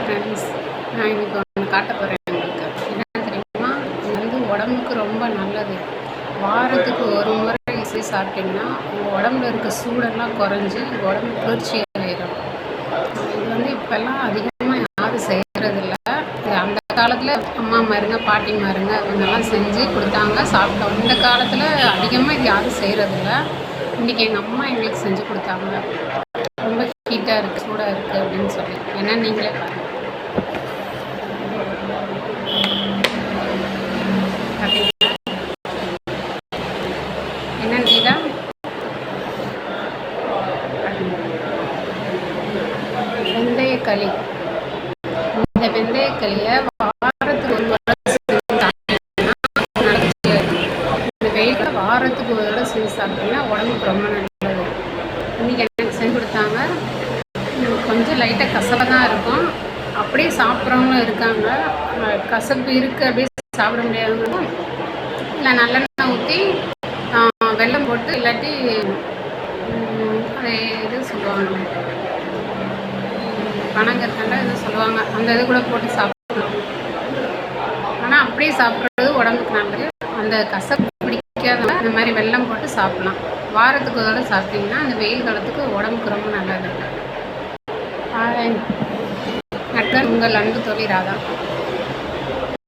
Friends, நான் இன்னைக்கு ஒன்று காட்ட போகிறேன் உங்களுக்கு. என்ன தெரியுமா? இது உடம்புக்கு ரொம்ப நல்லது. வாரத்துக்கு ஒரு முறை இட்லி சாப்பிட்டிங்கன்னா உங்கள் உடம்புல இருக்க சூடெல்லாம் குறைஞ்சி உடம்பு குளிர்ச்சியாயிடும். இது இப்போல்லாம் அதிகமாக யாரும் செய்கிறதில்ல. அந்த காலத்தில் அம்மா மாருங்க, பாட்டி மாருங்க இவங்கெல்லாம் செஞ்சு கொடுத்தாங்க, சாப்பிட்டோம். இந்த காலத்தில் அதிகமாக இது யாரும் செய்கிறதில்ல. இன்றைக்கி எங்கள் அம்மா எங்களுக்கு செஞ்சு கொடுத்தாங்க. ரொம்ப ஹீட்டாக இருக்குது, சூடாக இருக்குது அப்படின்னு சொல்லி. ஏன்னா நீங்களே பாருங்கள். என்னன்னு கீதா? வெந்தயக்களி. இந்த வெந்தயக்களியை வாரத்துக்கு ஒரு முறை இந்த வெயிலில் வாரத்துக்கு ஒரு தடவை செஞ்சு சாப்பிட்டீங்கன்னா உடம்புக்கு ரொம்ப நல்லது. இன்றைக்கி எனக்கு செஞ்சு கொடுத்தாங்க. கொஞ்சம் லைட்டாக கசப்பாக தான் இருக்கும். அப்படியே சாப்பிட்றவங்களும் இருக்காங்க. கசப்பு இருக்குது அப்படியே சாப்பிட முடியாதவங்க இல்லை நல்லெண்ணெய் ஊற்றி வெல்லம் போட்டு, இல்லாட்டி அது எது சொல்லுவாங்க, பனங்கற்கண்டா எது சொல்லுவாங்க, அந்த இது கூட போட்டு சாப்பிடலாம். ஆனால் அப்படியே சாப்பிட்றது உடம்புக்கு நல்லது. அந்த கசப்பு பிடிக்காதவங்க இந்த மாதிரி வெல்லம் போட்டு சாப்பிட்லாம். வாரத்துக்கு ஒரு தடவை சாப்பிட்டிங்கன்னா அந்த வெயில் காலத்துக்கு உடம்புக்கு ரொம்ப நல்லது. அடுத்த உங்கள் அன்பு தோழி ராதா.